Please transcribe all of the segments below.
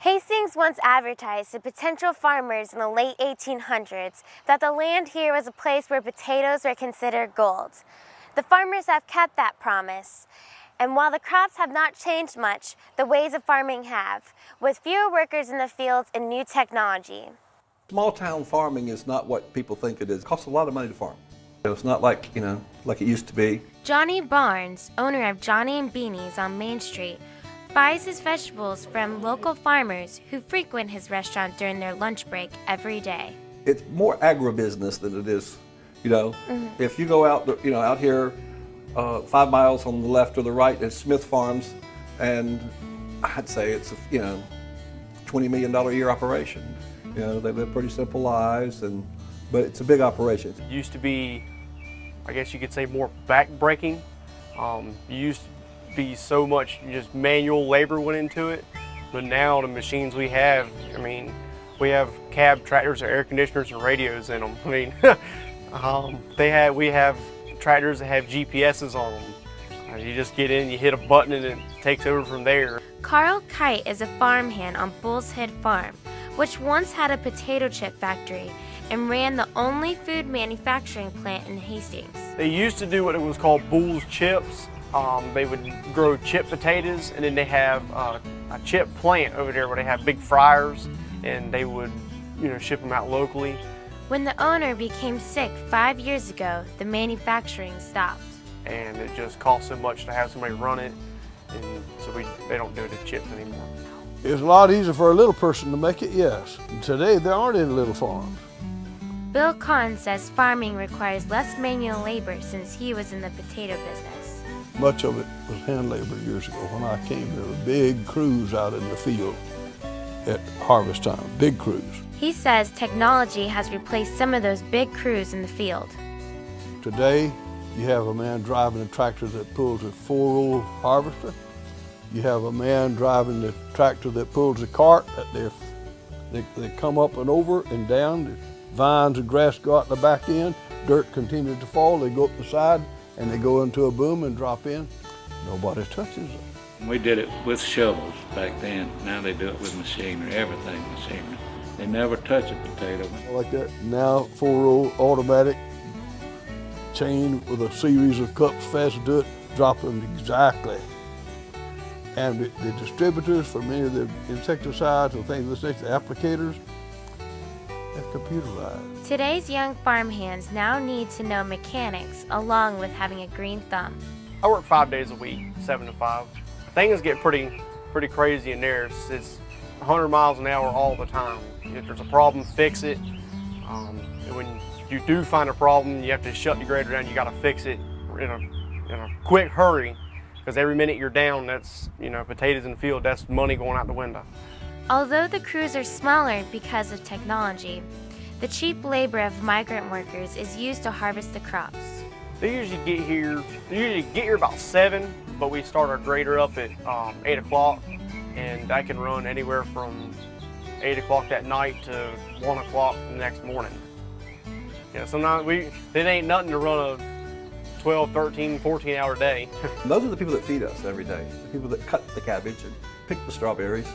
Hastings once advertised to potential farmers in the late 1800s that the land here was a place where potatoes were considered gold. The farmers have kept that promise. And while the crops have not changed much, the ways of farming have, with fewer workers in the fields and new technology. Small town farming is not what people think it is. It costs a lot of money to farm. It's not like, like it used to be. Johnny Barnes, owner of Johnny and Beanie's on Main Street, buys his vegetables from local farmers who frequent his restaurant during their lunch break every day. It's more agribusiness than it is, If you go out, out here 5 miles on the left or the right is Smith Farms, and I'd say it's a, $20 million a year operation. They live pretty simple lives, but it's a big operation. It used to be, I guess you could say, more back-breaking. You used to be so much just manual labor went into it, but now the machines we have, we have cab tractors or air conditioners and radios in them. We have tractors that have GPSs on them. You just get in, you hit a button, and it takes over from there. Carl Kite is a farmhand on Bull's Head Farm, which once had a potato chip factory and ran the only food manufacturing plant in Hastings. They used to do what it was called Bull's Chips. They would grow chip potatoes, and then they have a chip plant over there where they have big fryers, and they would, ship them out locally. When the owner became sick 5 years ago, the manufacturing stopped. And it just costs so much to have somebody run it, and so they don't do the chips anymore. It's a lot easier for a little person to make it, yes. Today, there aren't any little farms. Bill Kahn says farming requires less manual labor since he was in the potato business. Much of it was hand labor years ago. When I came, there were big crews out in the field at harvest time, big crews. He says technology has replaced some of those big crews in the field. Today, you have a man driving a tractor that pulls a 4-row harvester. You have a man driving the tractor that pulls a cart. They come up and over and down. The vines and grass go out the back end. Dirt continues to fall. They go up the side and they go into a boom and drop in. Nobody touches them. We did it with shovels back then. Now they do it with machinery, everything machinery. They never touch a potato. Like that. Now 4-row automatic chain with a series of cups fastened to it, drop them exactly. And the distributors for many of the insecticides and things of this nature, the applicators, they're computerized. Today's young farmhands now need to know mechanics along with having a green thumb. I work 5 days a week, 7 to 5. Things get pretty crazy in there. It's 100 miles an hour all the time. If there's a problem, fix it. And when you do find a problem, you have to shut the grader down. You got to fix it in a quick hurry, because every minute you're down, that's potatoes in the field. That's money going out the window. Although the crews are smaller because of technology, the cheap labor of migrant workers is used to harvest the crops. They usually get here about 7, but we start our grader up at 8 o'clock, and I can run anywhere from 8 o'clock that night to 1 o'clock the next morning. Sometimes it ain't nothing to run a 12, 13, 14-hour day. Those are the people that feed us every day, the people that cut the cabbage and pick the strawberries,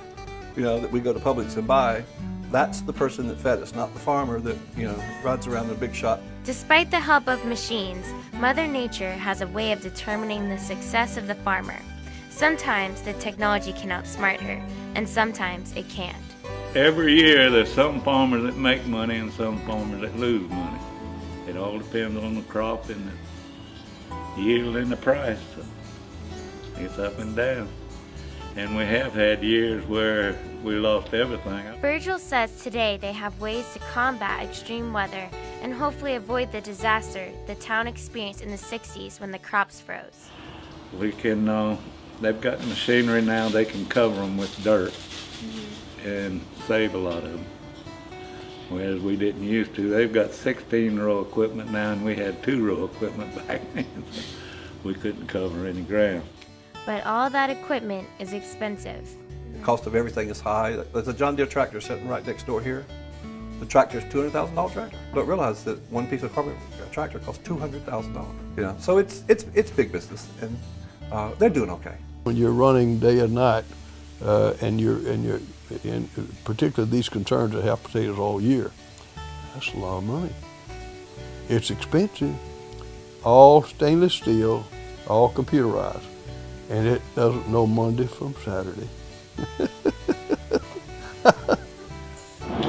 that we go to Publix and buy. That's the person that fed us, not the farmer that, rides around in a big shot. Despite the help of machines, Mother Nature has a way of determining the success of the farmer. Sometimes the technology can outsmart her, and sometimes it can't. Every year there's some farmers that make money and some farmers that lose money. It all depends on the crop and the yield and the price. So it's up and down. And we have had years where we lost everything. Virgil says today they have ways to combat extreme weather and hopefully avoid the disaster the town experienced in the 60s when the crops froze. We can, they've got machinery now, they can cover them with dirt and save a lot of them. Whereas we didn't used to. They've got 16-row equipment now, and we had 2-row equipment back then. So we couldn't cover any ground. But all that equipment is expensive. The cost of everything is high. There's a John Deere tractor sitting right next door here. The tractor is $200,000 tractor. Don't realize that one piece of tractor costs $200,000. So it's big business, and they're doing okay. When you're running day and night, and and particularly these concerns that have potatoes all year. That's a lot of money. It's expensive, all stainless steel, all computerized, and it doesn't know Monday from Saturday.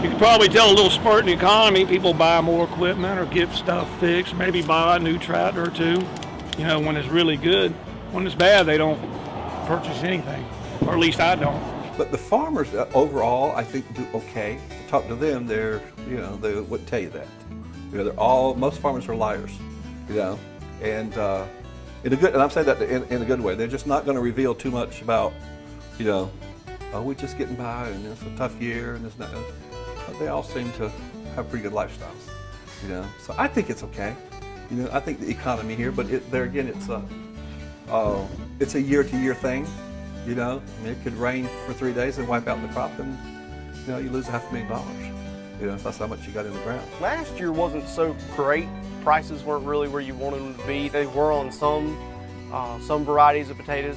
You could probably tell a little spurt in the economy. People buy more equipment or get stuff fixed, maybe buy a new tractor or two, you know, when it's really good. When it's bad, they don't purchase anything, or at least I don't. But the farmers overall, I think, do okay. To talk to them, they wouldn't tell you that. Most farmers are liars, and I'm saying that in a good way. They're just not going to reveal too much about, oh, we're just getting by and it's a tough year and it's not. But they all seem to have pretty good lifestyles, So I think it's okay. I think the economy here, but it's a year-to-year thing. It could rain for 3 days and wipe out the crop, and you lose $500,000. That's how much you got in the ground. Last year wasn't so great. Prices weren't really where you wanted them to be. They were on some varieties of potatoes.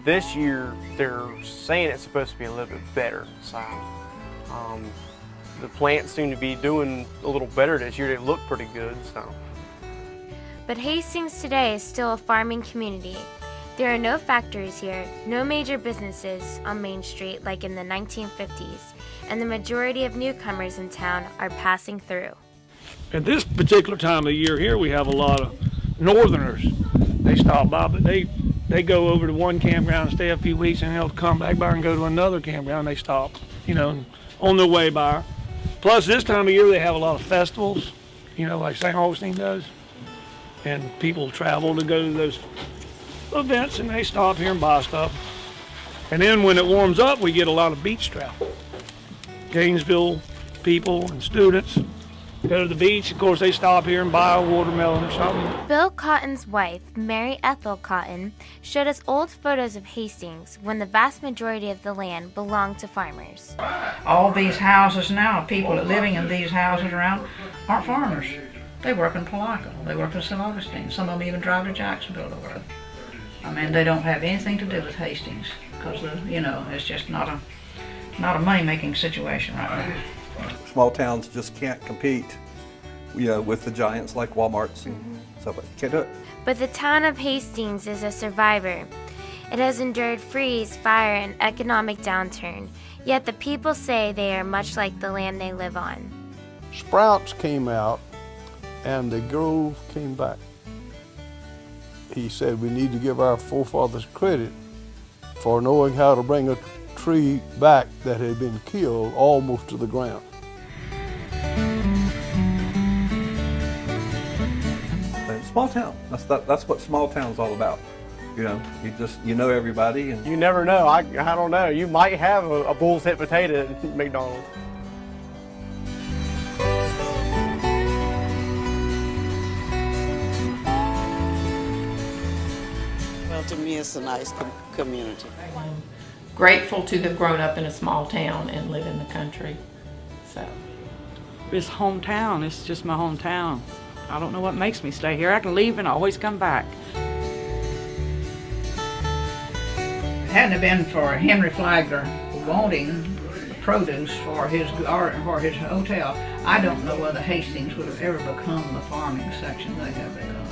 This year, they're saying it's supposed to be a little bit better. So the plants seem to be doing a little better this year. They look pretty good. So. But Hastings today is still a farming community. There are no factories here, no major businesses on Main Street like in the 1950s, and the majority of newcomers in town are passing through. At this particular time of the year here, we have a lot of northerners. They stop by, but they go over to one campground, stay a few weeks, and they'll come back by and go to another campground. They stop, on their way by. Plus, this time of year, they have a lot of festivals, like St. Augustine does. And people travel to go to those events, and they stop here and buy stuff. And then when it warms up, we get a lot of beach travel. Gainesville people and students go to the beach. Of course, they stop here and buy a watermelon or something. Bill Cotton's wife, Mary Ethel Cotton, showed us old photos of Hastings when the vast majority of the land belonged to farmers. All these houses now, people that living in these houses around aren't farmers. They work in Palaca, they work in St. Augustine. Some of them even drive to Jacksonville to work. They don't have anything to do with Hastings because, it's just not a money-making situation right now. Small towns just can't compete, with the giants like Walmarts and stuff like that. You can't do it. But the town of Hastings is a survivor. It has endured freeze, fire, and economic downturn, yet the people say they are much like the land they live on. Sprouts came out and the grove came back. He said we need to give our forefathers credit for knowing how to bring a tree back that had been killed almost to the ground. Small town. That's what small town's all about. You know everybody, and You never know. I don't know. You might have a bull's head potato at McDonald's. Well, to me, it's a nice community. Grateful to have grown up in a small town and live in the country. So it's hometown. It's just my hometown. I don't know what makes me stay here. I can leave and always come back. If it hadn't been for Henry Flagler wanting produce for his hotel, I don't know whether Hastings would have ever become the farming section they have become.